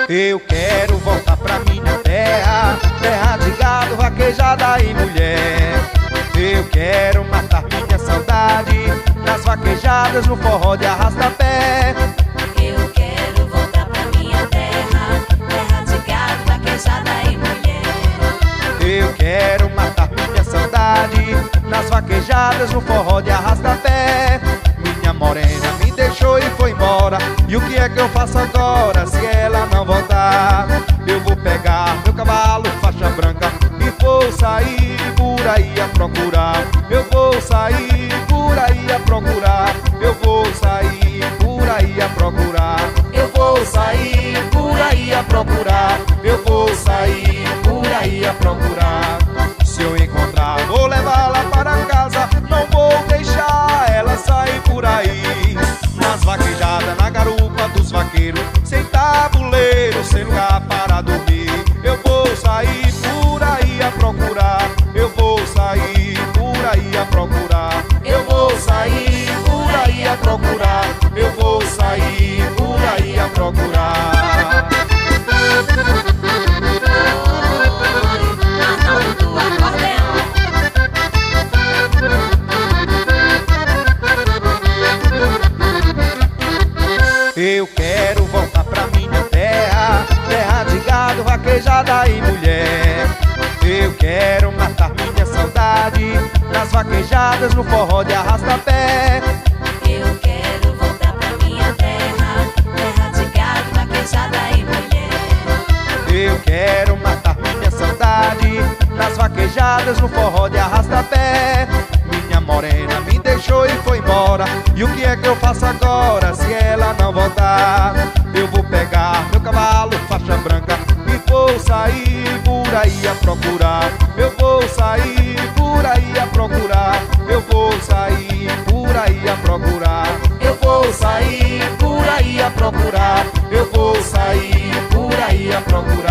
Eu quero voltar pra minha terra, terra de gado, vaquejada e mulher. Eu quero matar minha saudade nas vaquejadas, no forró de arrasta-pé. Eu quero voltar pra minha terra, terra de gado, vaquejada e mulher. Eu quero matar minha saudade nas vaquejadas, no forró de arrasta-pé. Minha morena me deixou e foi embora, e o que é que eu faço agora se ela não voltar? Eu vou pegar meu cavalo faixa branca e vou sair por aí a procurar. Eu vou sair por aí a procurar. Eu vou sair por aí a procurar. Eu vou sair por aí a procurar. Eu vou sair por aí a procurar. Se eu encontrar, vou levá-la para casa. Não vou deixar ela sair por aí. Nas vaquejadas, na garupa dos vaqueiros, sem tabuleiro, sem lugar para dormir. Eu vou sair por aí a procurar. Eu vou sair por aí a procurar. Eu vou sair por aí a procurar. Eu vou sair por aí a procurar. Arnaldo do acordeão. Eu quero voltar pra minha terra, terra de gado, vaquejada e mulher. Eu quero matar minha saudade nas vaquejadas, no forró de arrasta-pé. Eu quero voltar pra minha terra, terra de gado, vaquejada e mulher. Eu quero matar minha saudade nas vaquejadas, no forró de arrasta-pé. Minha morena me deixou e foi embora, e o que é que eu faço agora se ela não voltar? Eu vou pegar meu cavalo faixa branca e vou sair por aí a procurar. Eu vou sair por aí a procurar. Eu vou sair por aí a procurar. Eu vou sair por aí a procurar. Eu vou sair por aí a procurar.